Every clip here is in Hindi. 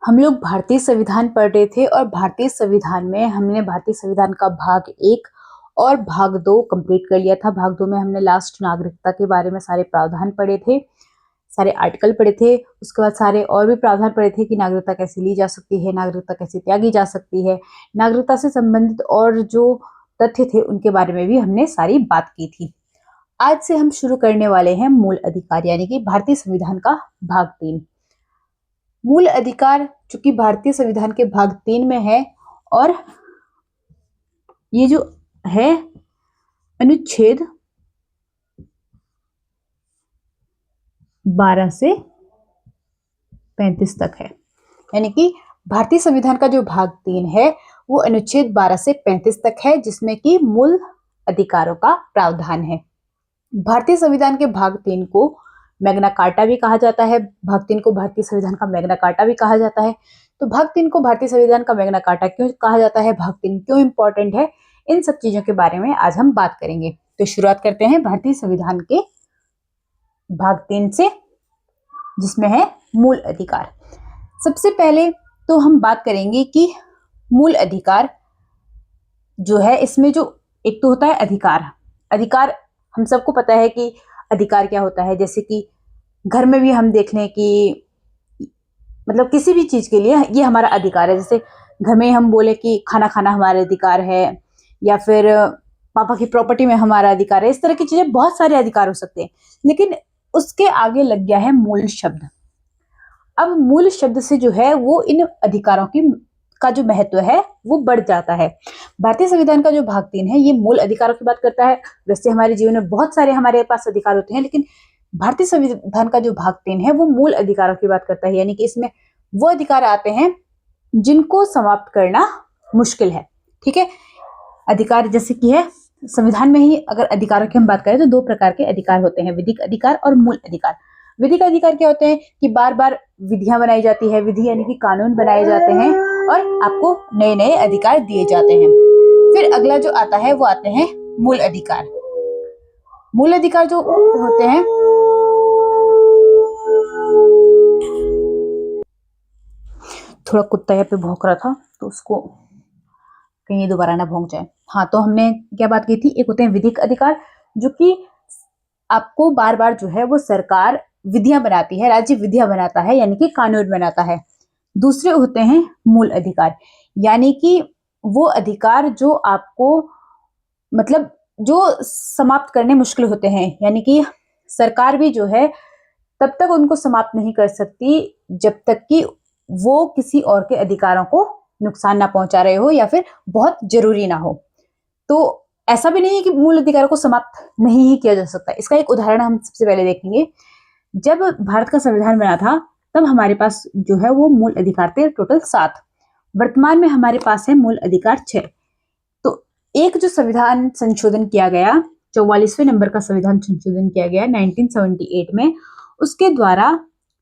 हम लोग भारतीय संविधान पढ़ रहे थे और भारतीय संविधान में हमने भारतीय संविधान का भाग 1 और भाग 2 कंप्लीट कर लिया था। भाग 2 में हमने लास्ट नागरिकता के बारे में सारे प्रावधान पढ़े थे, सारे आर्टिकल पढ़े थे। उसके बाद सारे और भी प्रावधान पढ़े थे कि नागरिकता कैसे ली जा सकती है, नागरिकता कैसे त्यागी जा सकती है, नागरिकता से संबंधित और जो तथ्य थे उनके बारे में भी हमने सारी बात की थी। आज से हम शुरू करने वाले हैं मूल अधिकार यानी कि भारतीय संविधान का भाग 3। मूल अधिकार चूंकि भारतीय संविधान के भाग 3 में है और ये जो है अनुच्छेद 12 से 35 तक है, यानी कि भारतीय संविधान का जो भाग 3 है वो अनुच्छेद 12 से 35 तक है, जिसमें कि मूल अधिकारों का प्रावधान है। भारतीय संविधान के भाग 3 को मैग्ना कार्टा भी कहा जाता है। भाग 3 को भारतीय संविधान का मैग्ना कार्टा भी कहा जाता है। तो भाग 3 को भारतीय संविधान का मैग्ना कार्टा क्यों कहा जाता है, भाग 3 क्यों इंपॉर्टेंट है, इन सब चीजों के बारे में आज हम बात करेंगे। तो शुरुआत करते हैं भारतीय संविधान के भाग 3 से, जिसमें है मूल अधिकार। सबसे पहले तो हम बात करेंगे कि मूल अधिकार जो है, इसमें जो एक तो होता है अधिकार। अधिकार हम सबको पता है कि अधिकार क्या होता है। जैसे कि घर में भी हम देख लें कि मतलब किसी भी चीज के लिए ये हमारा अधिकार है। जैसे घर में हम बोले कि खाना खाना हमारा अधिकार है, या फिर पापा की प्रॉपर्टी में हमारा अधिकार है। इस तरह की चीजें, बहुत सारे अधिकार हो सकते हैं, लेकिन उसके आगे लग गया है मूल शब्द। अब मूल शब्द से जो है वो इन अधिकारों की का जो महत्व है वो बढ़ जाता है। भारतीय संविधान का जो भाग 3 है ये मूल अधिकारों की बात करता है। वैसे हमारे जीवन में बहुत सारे हमारे पास अधिकार होते हैं, लेकिन भारतीय संविधान का जो भाग 3 है वो मूल अधिकारों की बात करता है, यानी कि इसमें वो अधिकार आते हैं जिनको समाप्त करना मुश्किल है। ठीक है, अधिकार जैसे कि है संविधान में ही, अगर अधिकारों की हम बात करें तो 2 प्रकार के अधिकार होते हैं, विधिक अधिकार और मूल अधिकार। विधिक अधिकार क्या होते हैं कि बार बार विधियां बनाई जाती है, विधि यानी कि कानून बनाए जाते हैं और आपको नए नए अधिकार दिए जाते हैं। फिर अगला जो आता है वो आते हैं मूल अधिकार। मूल अधिकार जो होते हैं, थोड़ा कुत्ता यहाँ पे भौंक रहा था तो उसको कहीं दोबारा ना भौंक जाए। हाँ, तो हमने क्या बात की थी, एक होते हैं विधिक अधिकार जो कि आपको बार बार जो है वो सरकार विधियां बनाती है, राज्य विधियां बनाता है, यानी कि कानून बनाता है। दूसरे होते हैं मूल अधिकार, यानी कि वो अधिकार जो आपको मतलब जो समाप्त करने मुश्किल होते हैं, यानी कि सरकार भी जो है तब तक उनको समाप्त नहीं कर सकती जब तक कि वो किसी और के अधिकारों को नुकसान ना पहुंचा रहे हो या फिर बहुत जरूरी ना हो। तो ऐसा भी नहीं है कि मूल अधिकारों को समाप्त नहीं ही किया जा सकता। इसका एक उदाहरण हम सबसे पहले देखेंगे। जब भारत का संविधान बना था तब हमारे पास जो है वो मूल अधिकार थे टोटल 7। वर्तमान में हमारे पास है मूल अधिकार 6। तो एक जो संविधान संशोधन किया गया, 44वें नंबर का संविधान संशोधन किया गया 1978 में, उसके द्वारा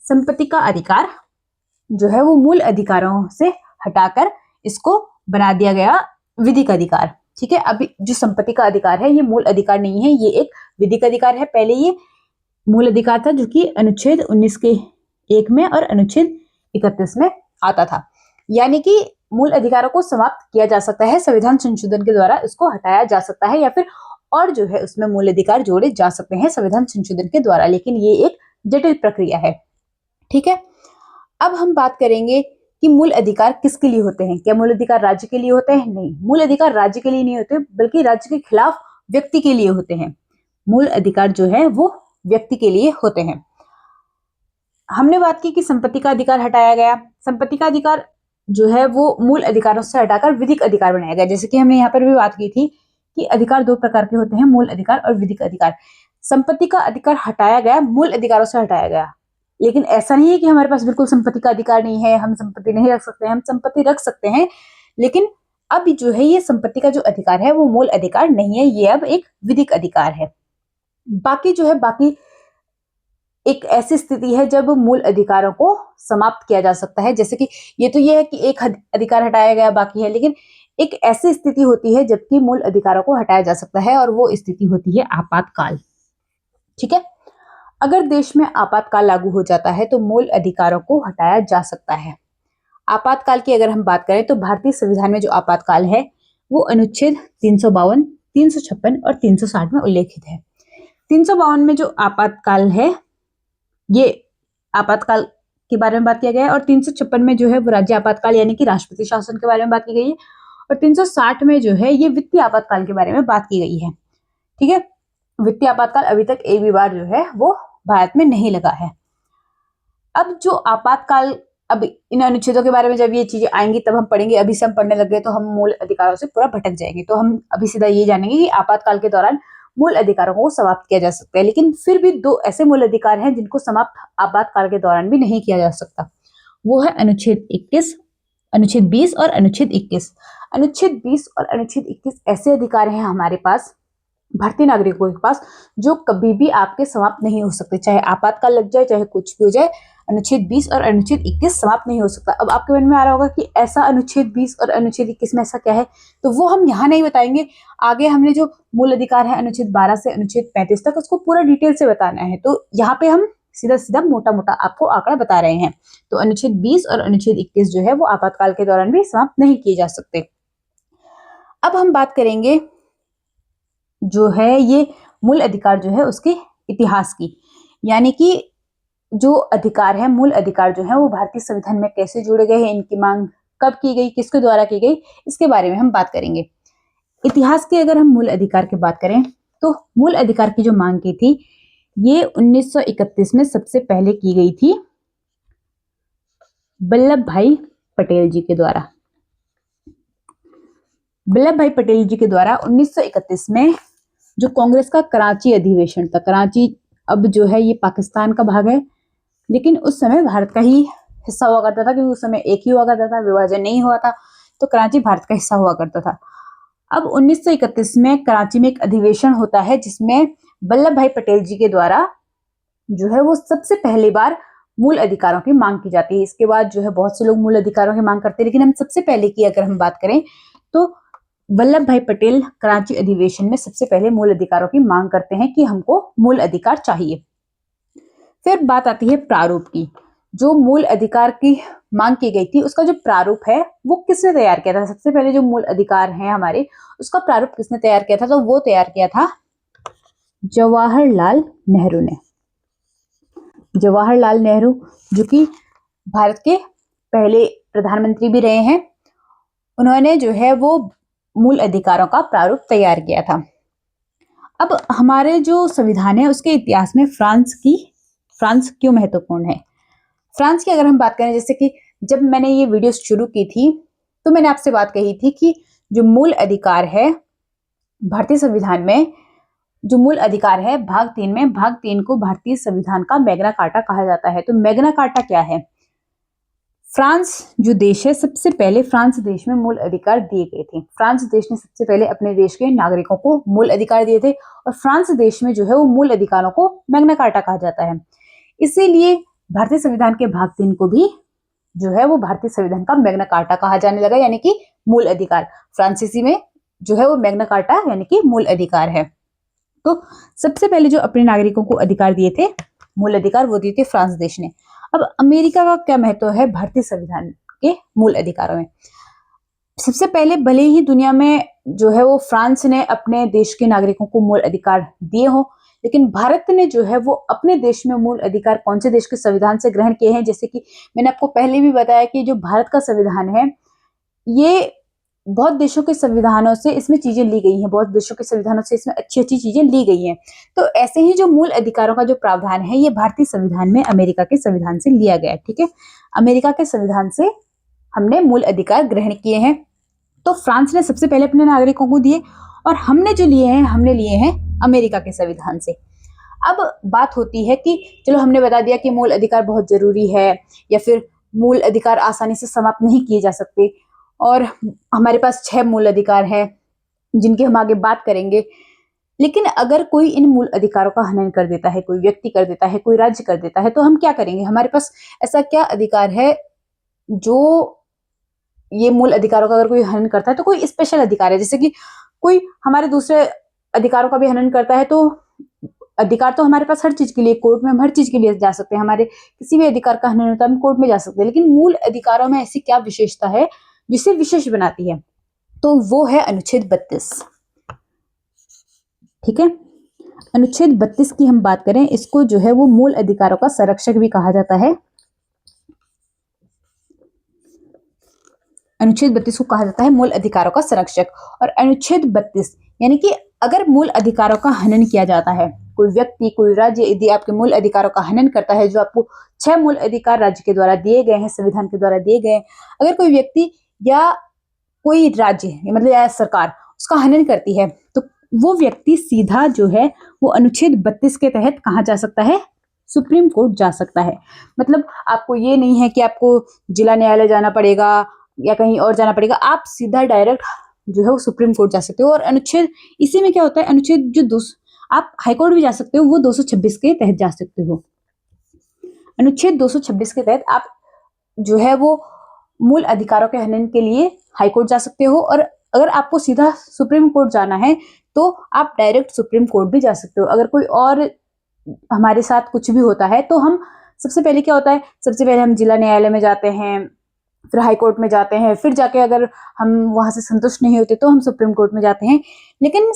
संपत्ति का अधिकार जो है वो मूल अधिकारों से हटाकर इसको बना दिया गया विधिक अधिकार। ठीक है, अभी जो संपत्ति का अधिकार है ये मूल अधिकार नहीं है, ये एक विधिक अधिकार है। पहले ये मूल अधिकार था जो कि अनुच्छेद 19 के 1 में और अनुच्छेद 31 में आता था। यानी कि मूल अधिकारों को समाप्त किया जा सकता है, संविधान संशोधन के द्वारा इसको हटाया जा सकता है, या फिर और जो है उसमें मूल अधिकार जोड़े जा सकते हैं संविधान संशोधन के द्वारा, लेकिन ये एक जटिल प्रक्रिया है। ठीक है, अब हम बात करेंगे कि मूल अधिकार किसके लिए होते हैं। क्या मूल अधिकार राज्य के लिए होते हैं? नहीं, मूल अधिकार राज्य के लिए नहीं होते, बल्कि राज्य के खिलाफ व्यक्ति के लिए होते हैं। मूल अधिकार जो है वो व्यक्ति के लिए होते हैं। हमने बात की कि संपत्ति का अधिकार हटाया गया। संपत्ति का अधिकार जो है वो मूल अधिकारों से हटाकर विधिक अधिकार बनाया गया। जैसे कि हमने यहाँ पर भी बात की थी कि अधिकार 2 प्रकार के होते हैं, मूल अधिकार और विधिक अधिकार। संपत्ति का अधिकार हटाया गया, मूल अधिकारों से हटाया गया, लेकिन ऐसा नहीं है कि हमारे पास बिल्कुल संपत्ति का अधिकार नहीं है, हम संपत्ति नहीं रख सकते हैं। हम संपत्ति रख सकते हैं, लेकिन अब जो है ये संपत्ति का जो अधिकार है वो मूल अधिकार नहीं है, ये अब एक विधिक अधिकार है। बाकी जो है, बाकी एक ऐसी स्थिति है जब मूल अधिकारों को समाप्त किया जा सकता है। जैसे कि ये तो ये है कि एक अधिकार हटाया गया बाकी है, लेकिन एक ऐसी स्थिति होती है जबकि मूल अधिकारों को हटाया जा सकता है, और वो स्थिति होती है आपातकाल। ठीक है, अगर देश में आपातकाल लागू हो जाता है तो मूल अधिकारों को हटाया जा सकता है। आपातकाल की अगर हम बात करें तो भारतीय संविधान में जो आपातकाल है वो अनुच्छेद 352, 356 और 360 में उल्लेखित है। 352 में जो आपातकाल है ये आपातकाल के बारे में बात किया गया है, और 356 में जो है वो राज्य आपातकाल यानी कि राष्ट्रपति शासन के बारे में बात की गई है, और 360 में जो है ये वित्तीय आपातकाल के बारे में बात की गई है। ठीक है, वित्तीय आपातकाल अभी तक एक भी बार जो है वो भारत में नहीं लगा है। अब जो आपातकाल, अब इन अनुच्छेदों के बारे में जब ये चीजें आएंगी तब हम पढ़ेंगे, अभी से हम पढ़ने लग गए तो हम मूल अधिकारों से पूरा भटक जाएंगे। तो हम अभी सीधा ये जानेंगे कि आपातकाल के दौरान मूल अधिकारों को समाप्त किया जा सकता है, लेकिन फिर भी दो ऐसे मूल अधिकार हैं जिनको समाप्त आपातकाल के दौरान भी नहीं किया जा सकता। वो है अनुच्छेद 21, अनुच्छेद 20 और अनुच्छेद 21। अनुच्छेद 20 और अनुच्छेद 21 ऐसे अधिकार हैं हमारे पास, भारतीय नागरिकों के पास, जो कभी भी आपके समाप्त नहीं हो सकते, चाहे आपातकाल लग जाए चाहे कुछ भी हो जाए, अनुच्छेद 20 और अनुच्छेद 21 समाप्त नहीं हो सकता। अब आपके मन में आ रहा होगा कि ऐसा अनुच्छेद 20 और अनुच्छेद 21 में ऐसा क्या है, तो वो हम यहाँ नहीं बताएंगे। आगे हमने जो मूल अधिकार है अनुच्छेद 12 से अनुच्छेद 35 तक, उसको पूरा डिटेल से बताना है। तो यहाँ पे हम सीधा सीधा मोटा मोटा आपको आंकड़ा बता रहे हैं। तो अनुच्छेद 20 और अनुच्छेद 21 जो है वो आपातकाल के दौरान भी समाप्त नहीं किए जा सकते। अब हम बात करेंगे जो है ये मूल अधिकार जो है उसके इतिहास की, यानी कि जो अधिकार है, मूल अधिकार जो है वो भारतीय संविधान में कैसे जोड़े गए हैं, इनकी मांग कब की गई, किसके द्वारा की गई, इसके बारे में हम बात करेंगे। इतिहास की अगर हम मूल अधिकार की बात करें तो मूल अधिकार की जो मांग की थी ये 1931 में सबसे पहले की गई थी वल्लभ भाई पटेल जी के द्वारा। वल्लभ भाई पटेल जी के द्वारा 1931 में जो कांग्रेस का कराची अधिवेशन था, कराची अब जो है ये पाकिस्तान का भाग है, लेकिन उस समय भारत का ही हिस्सा हुआ करता था, क्योंकि उस समय एक ही हुआ करता था, विभाजन नहीं हुआ था, तो कराची भारत का हिस्सा हुआ करता था। अब 1931 में कराची में एक अधिवेशन होता है जिसमें वल्लभ भाई पटेल जी के द्वारा जो है वो सबसे पहली बार मूल अधिकारों की मांग की जाती है। इसके बाद जो है बहुत से लोग मूल अधिकारों की मांग करते हैं, लेकिन हम सबसे पहले की अगर हम बात करें तो वल्लभ भाई पटेल कराची अधिवेशन में सबसे पहले मूल अधिकारों की मांग करते हैं कि हमको मूल अधिकार चाहिए। फिर बात आती है प्रारूप की। जो मूल अधिकार की मांग की गई थी उसका जो प्रारूप है वो किसने तैयार किया था? सबसे पहले जो मूल अधिकार हैं हमारे, उसका प्रारूप किसने तैयार किया था? तो वो तैयार किया था जवाहरलाल नेहरू ने। जवाहरलाल नेहरू जो कि भारत के पहले प्रधानमंत्री भी रहे हैं, उन्होंने जो है वो मूल अधिकारों का प्रारूप तैयार किया था। अब हमारे जो संविधान है उसके इतिहास में फ्रांस क्यों महत्वपूर्ण है? फ्रांस की अगर हम बात करें, जैसे कि जब मैंने ये वीडियो शुरू की थी तो मैंने आपसे बात कही थी कि जो मूल अधिकार है भारतीय संविधान में, जो मूल अधिकार है भाग 3 में, भाग 3 को भारतीय संविधान का मैग्ना कार्टा कहा जाता है। तो मैग्ना कार्टा क्या है? फ्रांस जो देश है, सबसे पहले फ्रांस देश में मूल अधिकार दिए गए थे। फ्रांस देश ने सबसे पहले अपने देश के नागरिकों को मूल अधिकार दिए थे, और फ्रांस देश में जो है वो मूल अधिकारों को मैग्ना कार्टा कहा जाता है। इसीलिए भारतीय संविधान के भाग 3 को भी जो है वो भारतीय संविधान का मैग्ना कार्टा कहा जाने लगा, यानी कि मूल अधिकार। फ्रांसीसी में जो है वो मैग्ना कार्टा यानी कि मूल अधिकार है। तो सबसे पहले जो अपने नागरिकों को अधिकार दिए थे, मूल अधिकार, वो दिए थे फ्रांस देश ने। अब अमेरिका का क्या महत्व है भारतीय संविधान के मूल अधिकारों में? सबसे पहले भले ही दुनिया में जो है वो फ्रांस ने अपने देश के नागरिकों को मूल अधिकार दिए हो, लेकिन भारत ने जो है वो अपने देश में मूल अधिकार कौन से देश के संविधान से ग्रहण किए हैं? जैसे कि मैंने आपको पहले भी बताया कि जो भारत का संविधान है ये बहुत देशों के संविधानों से इसमें चीजें ली गई हैं, बहुत देशों के संविधानों से इसमें अच्छी अच्छी चीजें ली गई हैं। तो ऐसे ही जो मूल अधिकारों का जो प्रावधान है ये भारतीय संविधान में अमेरिका के संविधान से लिया गया है। ठीक है, अमेरिका के संविधान से हमने मूल अधिकार ग्रहण किए हैं। तो फ्रांस ने सबसे पहले अपने नागरिकों को दिए, और हमने जो लिए हैं हमने लिए हैं अमेरिका के संविधान से। अब बात होती है कि चलो हमने बता दिया कि मूल अधिकार बहुत जरूरी है, या फिर मूल अधिकार आसानी से समाप्त नहीं किए जा सकते, और हमारे पास 6 मूल अधिकार हैं जिनकी हम आगे बात करेंगे। लेकिन अगर कोई इन मूल अधिकारों का हनन कर देता है, कोई व्यक्ति कर देता है, कोई राज्य कर देता है, तो हम क्या करेंगे? हमारे पास ऐसा क्या अधिकार है जो ये मूल अधिकारों का अगर कोई हनन करता है तो कोई स्पेशल अधिकार है? जैसे कि कोई हमारे दूसरे अधिकारों का भी हनन करता है तो अधिकार तो हमारे पास हर चीज के लिए, कोर्ट में हम हर चीज के लिए जा सकते हैं, हमारे किसी भी अधिकार का हनन होता है हम कोर्ट में जा सकते हैं, लेकिन मूल अधिकारों में ऐसी क्या विशेषता है जिसे विशेष बनाती है, तो वो है अनुच्छेद 32। ठीक है, अनुच्छेद 32 की हम बात करें, इसको जो है वो मूल अधिकारों का संरक्षक भी कहा जाता है। अनुच्छेद 32 को कहा जाता है मूल अधिकारों का संरक्षक। और अनुच्छेद 32 यानी कि अगर मूल अधिकारों का हनन किया जाता है, कोई व्यक्ति, कोई राज्य यदि आपके मूल अधिकारों का हनन करता है, जो आपको 6 मूल अधिकार राज्य के द्वारा दिए गए हैं, संविधान के द्वारा दिए गए हैं, अगर कोई व्यक्ति या कोई राज्य मतलब या सरकार उसका हनन करती है, तो वो व्यक्ति सीधा जो है वो अनुच्छेद 32 के तहत कहाँ जा सकता है, सुप्रीम कोर्ट जा सकता है। मतलब आपको ये नहीं है कि आपको जिला न्यायालय जाना पड़ेगा या कहीं और जाना पड़ेगा, आप सीधा डायरेक्ट जो है वो सुप्रीम कोर्ट जा सकते हो। और अनुच्छेद, इसी में क्या होता है, अनुच्छेद जो आप हाईकोर्ट भी जा सकते हो, वो 226 के तहत जा सकते हो। अनुच्छेद 226 के तहत आप जो है वो मूल अधिकारों के हनन के लिए हाईकोर्ट जा सकते हो, और अगर आपको सीधा सुप्रीम कोर्ट जाना है तो आप डायरेक्ट सुप्रीम कोर्ट भी जा सकते हो। अगर कोई और हमारे साथ कुछ भी होता है तो हम सबसे पहले क्या होता है, सबसे पहले हम जिला न्यायालय में जाते हैं, फिर हाई कोर्ट में जाते हैं, फिर जाके अगर हम वहां से संतुष्ट नहीं होते तो हम सुप्रीम कोर्ट में जाते हैं। लेकिन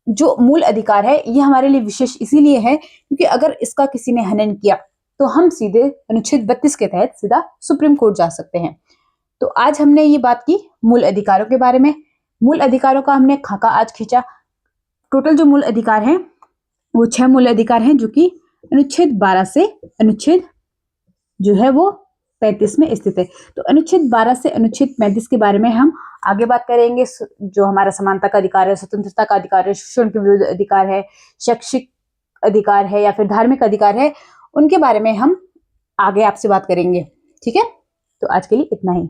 जो मूल अधिकार है ये हमारे लिए विशेष इसीलिए है क्योंकि अगर इसका किसी ने हनन किया तो हम सीधे अनुच्छेद 32 के तहत सीधा सुप्रीम कोर्ट जा सकते हैं। तो आज हमने ये बात की मूल अधिकारों के बारे में। मूल अधिकारों का हमने खाका आज खींचा। टोटल जो मूल अधिकार हैं वो 6 मूल अधिकार हैं, जो कि अनुच्छेद 12 से अनुच्छेद जो है वो 35 में स्थित है। तो अनुच्छेद 12 से अनुच्छेद 35 के बारे में हम आगे बात करेंगे। जो हमारा समानता का अधिकार है, स्वतंत्रता का अधिकार है, शोषण के विरुद्ध अधिकार है, शैक्षिक अधिकार है या फिर धार्मिक अधिकार है, उनके बारे में हम आगे आपसे बात करेंगे। ठीक है, तो आज के लिए इतना ही।